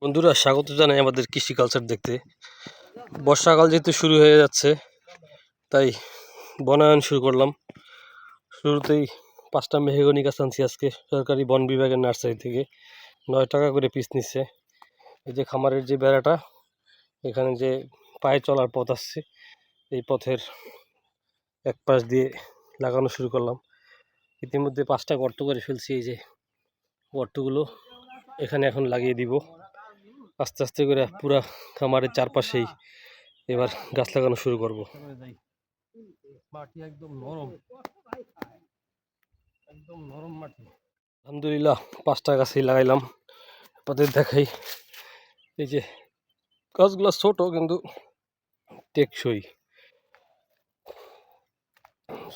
বন্ধুরা, স্বাগত জানাই আমাদের কৃষি কালচার দেখতে। বর্ষাকাল যেহেতু শুরু হয়ে যাচ্ছে, তাই বনায়ন শুরু করলাম। শুরুতেই 5টা মেহগনি গাছ আনছি আজকে সরকারি বন বিভাগের নার্সারি থেকে। 9 টাকা করে পিস নিচ্ছে। এই যে খামারের যে বেড়াটা, এখানে যে পায়ে চলার পথ আসছে, এই পথের এক পাশ দিয়ে লাগানো শুরু করলাম। ইতিমধ্যে 5টা গর্ত করে ফেলছি। এই যে গর্তগুলো এখানে এখন লাগিয়ে দিব। আস্তে আস্তে করে পুরা খামারের চারপাশেই এবার গাছ লাগানো শুরু করব। মাটি একদম নরম, একদম নরম মাটি। আলহামদুলিল্লাহ 5টা গাছই লাগাইলাম। আপনাদের দেখাই, এই যে গাছগুলো ছোট কিন্তু টেকসই,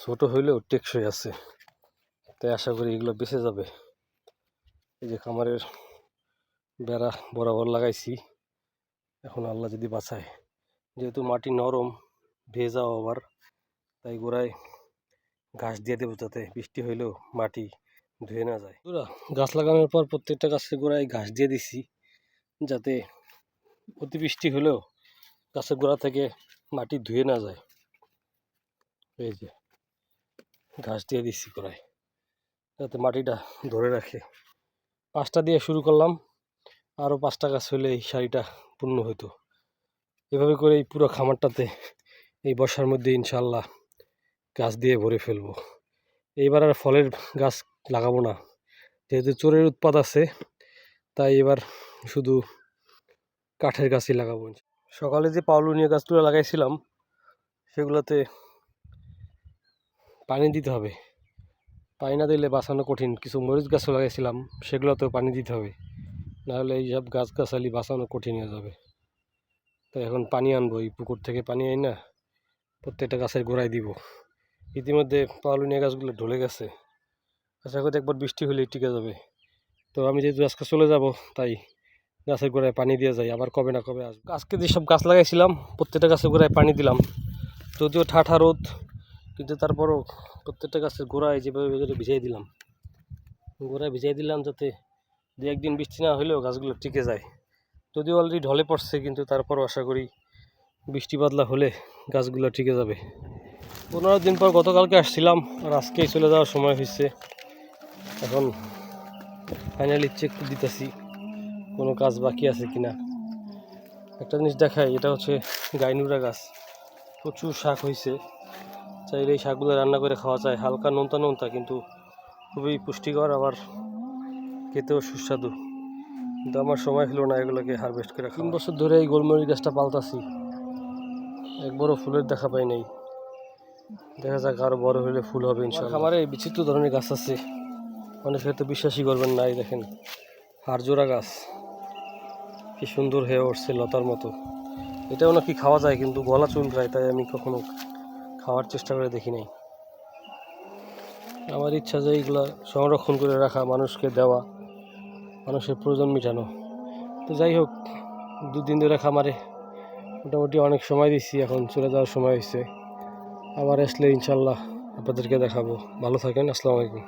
ছোট হইলেও টেকসই আছে, তাই আশা করি এগুলো বেঁচে যাবে। এই যে খামারের বেড়া বরাবর লাগাইছি, এখন আল্লাহ যদি বাঁচায়। যেহেতু মাটি নরম, ভেজা আবার, তাই গোড়ায় ঘাস দিয়ে দেবো যাতে বৃষ্টি হইলেও মাটি ধুয়ে না যায়। গাছ লাগানোর পর প্রত্যেকটা গাছের গোড়ায় ঘাস দিয়ে দিছি, যাতে অতিবৃষ্টি হলেও গাছের গোড়া থেকে মাটি ধুয়ে না যায়। এই যে ঘাস দিয়ে দিচ্ছি গোড়ায়, যাতে মাটিটা ধরে রাখে। 5টা দিয়ে শুরু করলাম, আরও 5টা গাছ হলে এই সারিটা পূর্ণ হতো। এভাবে করে এই পুরো খামারটাতে এই বর্ষার মধ্যে ইনশাল্লাহ গাছ দিয়ে ভরে ফেলবো। এইবার আর ফলের গাছ লাগাবো না, যেহেতু চোরের উৎপাত আছে, তাই এবার শুধু কাঠের গাছই লাগাবো। সকালে যে পাউলুনিয়া গাছগুলো লাগাইছিলাম, সেগুলোতে পানি দিতে হবে। পানি না দিলে বাঁচানো কঠিন। কিছু মরিচ গাছও লাগাইছিলাম, সেগুলোতেও পানি দিতে হবে, নাহলে এইসব গাছগাছালি বাঁচানো কঠিন হয়ে যাবে। তাই এখন পানি আনবো, এই পুকুর থেকে পানি আনি না, প্রত্যেকটা গাছের গোড়ায় দিব। ইতিমধ্যে পাউলুনিয়া গাছগুলো ঢলে গেছে, আশা করি একবার বৃষ্টি হলেই টিকে যাবে। তো আমি যেহেতু আজকে চলে যাব, তাই গাছের গোড়ায় পানি দিয়ে যাই, আবার কবে না কবে আসবো। আজকে যেসব গাছ লাগাইছিলাম প্রত্যেকটা গাছের গোড়ায় পানি দিলাম, যদিও ঠাঠা রোদ, কিন্তু তারপরও প্রত্যেকটা গাছের গোড়ায় যেভাবে ভিজাই দিলাম, যাতে 2-1 দিন বৃষ্টি না হলেও গাছগুলো টিকে যায়। যদিও অলরেডি ঢলে পড়ছে, কিন্তু তারপরও আশা করি বৃষ্টি বাদলা হলে গাছগুলো টিকে যাবে। 15 দিন পর গতকালকে আসছিলাম, আর আজকেই চলে যাওয়ার সময় হয়েছে। এখন ফাইনালি চেক দিতেছি কোনো কাজ বাকি আছে কিনা। একটা জিনিস দেখাই, এটা হচ্ছে গাইনুরা গাছ, প্রচুর শাক হয়েছে। চাইলে এই শাকগুলো রান্না করে খাওয়া যায়, হালকা নোনতা নোনতা, কিন্তু খুবই পুষ্টিকর, আবার খেতেও সুস্বাদু। কিন্তু আমার সময় হলো না এগুলোকে হারভেস্ট করে। 3 বছর ধরে এই গোলমরিচ গাছটা পালতাছি, একবারও ফুলের দেখা পাই নাই। দেখা যাক আরো বড় হলে ফুল হবে ইনশাআল্লাহ। আমার এই বিচিত্র ধরনের গাছ আছে, অনেকে হয়তো বিশ্বাসই করবেন না। এই দেখেন হাড়জোড়া গাছ, কি সুন্দর হয়ে উঠছে লতার মতো। এটাও নাকি খাওয়া যায়, কিন্তু গলা চুলকায়, তাই আমি কখনো খাওয়ার চেষ্টা করে দেখি নাই। আমার ইচ্ছা যে এইগুলা সংরক্ষণ করে রাখা, মানুষকে দেওয়া, মানুষের প্রয়োজন মেটানো। তো যাই হোক, 2 দিন ধরে খামারে মোটামুটি অনেক সময় দিচ্ছি, এখন চলে যাওয়ার সময় হয়েছে। আবার আসলে ইনশাল্লাহ আপনাদেরকে দেখাবো। ভালো থাকেন, আসসালামু আলাইকুম।